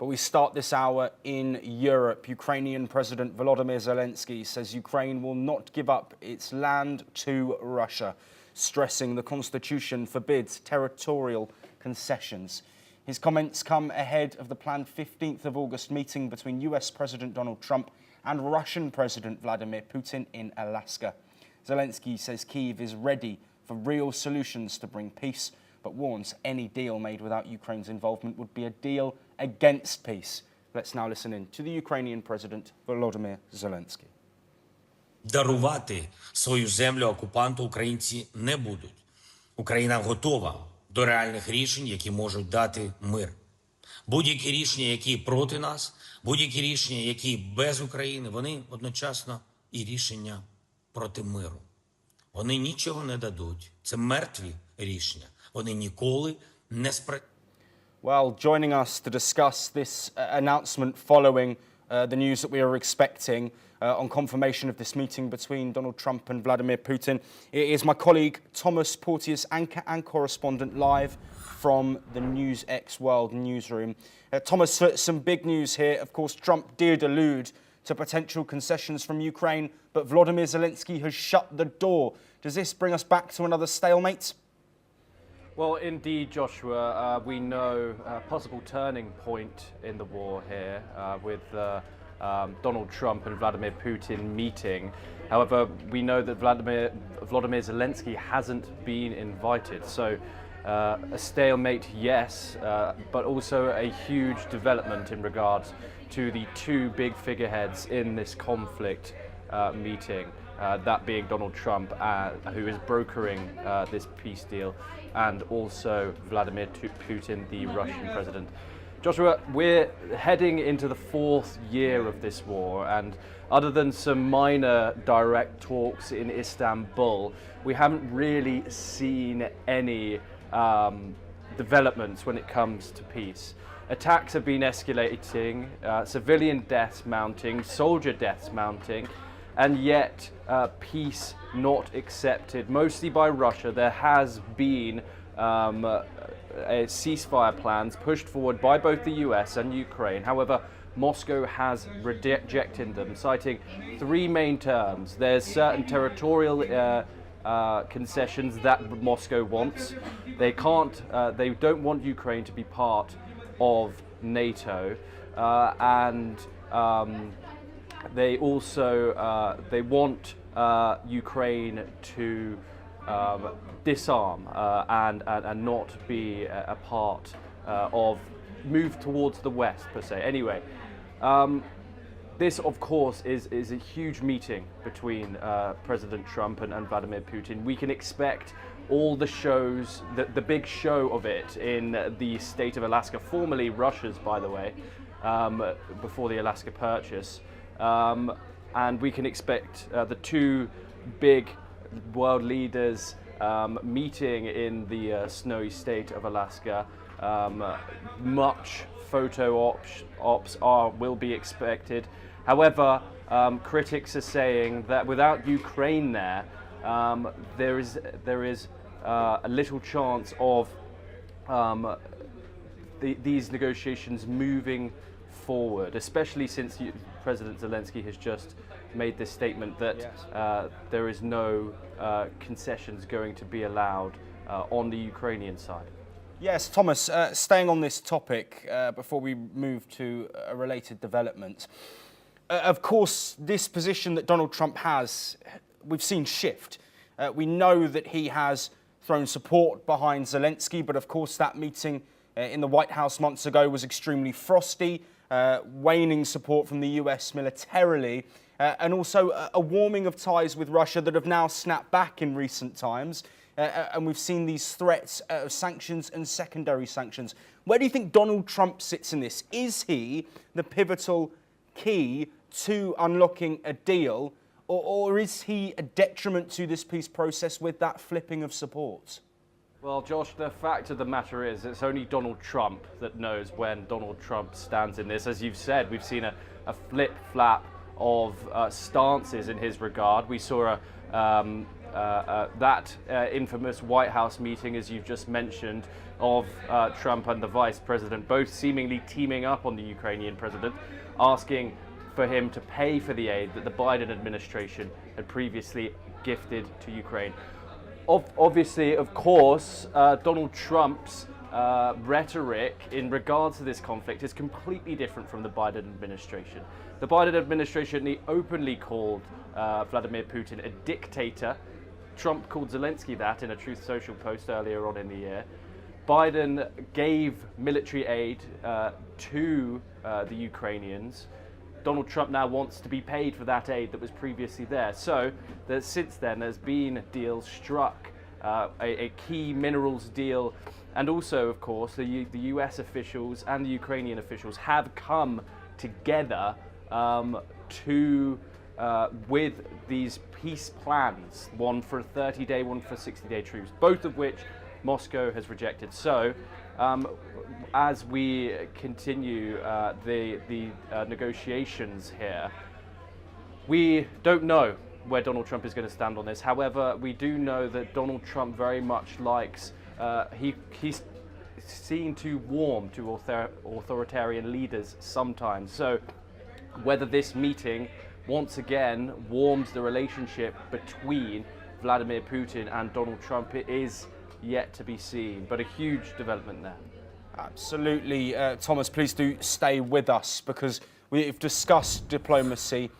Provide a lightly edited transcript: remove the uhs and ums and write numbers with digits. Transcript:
But we start this hour in Europe. Ukrainian President Volodymyr Zelensky says Ukraine will not give up its land to Russia, stressing the constitution forbids territorial concessions. His comments come ahead of the planned 15th of August meeting between US President Donald Trump and Russian President Vladimir Putin in Alaska. Zelensky says Kyiv is ready for real solutions to bring peace, but warns any deal made without Ukraine's involvement would be a deal against peace. Let's now listen in to the Ukrainian President Volodymyr Zelensky. Дарувати свою землю окупанту українці не будуть. Україна готова до реальних рішень, які можуть дати мир. Будь-які рішення, які проти нас, будь-які рішення, які без України, вони одночасно і рішення проти миру. Вони нічого не дадуть. Це мертві рішення. Вони ніколи не спрацюють. Well, joining us to discuss this announcement following the news that we are expecting on confirmation of this meeting between Donald Trump and Vladimir Putin is my colleague Thomas Porteous, anchor and correspondent live from the NewsX World newsroom. Thomas, some big news here. Of course, Trump did allude to potential concessions from Ukraine, but Volodymyr Zelensky has shut the door. Does this bring us back to another stalemate? Well, indeed, Joshua, we know a possible turning point in the war here with Donald Trump and Vladimir Putin meeting. However, we know that Volodymyr Zelensky hasn't been invited. So a stalemate, yes, but also a huge development in regards to the two big figureheads in this conflict meeting. That being Donald Trump, who is brokering this peace deal, and also Vladimir Putin, the Russian president. Joshua, we're heading into the fourth year of this war, and other than some minor direct talks in Istanbul, we haven't really seen any developments when it comes to peace. Attacks have been escalating, civilian deaths mounting, soldier deaths mounting, and yet peace not accepted, mostly by Russia. There has been a ceasefire plans pushed forward by both the US and Ukraine. However, Moscow has rejected them, citing three main terms. There's certain territorial concessions that Moscow wants. They don't want Ukraine to be part of NATO, and they also they want Ukraine to disarm and not be a part of move towards the West per se. Anyway, this of course is a huge meeting between President Trump and Vladimir Putin. We can expect all the shows, the big show of it in the state of Alaska, formerly Russia's, by the way, before the Alaska Purchase. And we can expect the two big world leaders meeting in the snowy state of Alaska. Much photo ops will be expected. However, critics are saying that without Ukraine there is a little chance of these negotiations moving forward, especially since President Zelensky has just made this statement that there is no concessions going to be allowed on the Ukrainian side. Yes, Thomas, staying on this topic before we move to a related development. Of course, this position that Donald Trump has, we've seen shift. We know that he has thrown support behind Zelensky, but of course that meeting in the White House months ago was extremely frosty, waning support from the US militarily, and also a warming of ties with Russia that have now snapped back in recent times. And we've seen these threats of sanctions and secondary sanctions. Where do you think Donald Trump sits in this? Is he the pivotal key to unlocking a deal, or is he a detriment to this peace process with that flipping of support? Well, Josh, the fact of the matter is it's only Donald Trump that knows when Donald Trump stands in this. As you've said, we've seen a flip-flap of stances in his regard. We saw that infamous White House meeting, as you've just mentioned, of Trump and the Vice President, both seemingly teaming up on the Ukrainian president, asking for him to pay for the aid that the Biden administration had previously gifted to Ukraine. Obviously, of course, Donald Trump's rhetoric in regards to this conflict is completely different from the Biden administration. The Biden administration openly called Vladimir Putin a dictator. Trump called Zelensky that in a Truth Social post earlier on in the year. Biden gave military aid to the Ukrainians. Donald Trump now wants to be paid for that aid that was previously there. So since then, there's been deals struck, a key minerals deal, and also, of course, the US officials and the Ukrainian officials have come together with these peace plans, one for a 30-day, one for 60-day truce, both of which Moscow has rejected. So, as we continue the negotiations here, we don't know where Donald Trump is going to stand on this. However, we do know that Donald Trump very much likes, he's seen to warm to authoritarian leaders sometimes. So whether this meeting once again warms the relationship between Vladimir Putin and Donald Trump, it is yet to be seen, but a huge development there. Absolutely. Thomas, please do stay with us, because we've discussed diplomacy,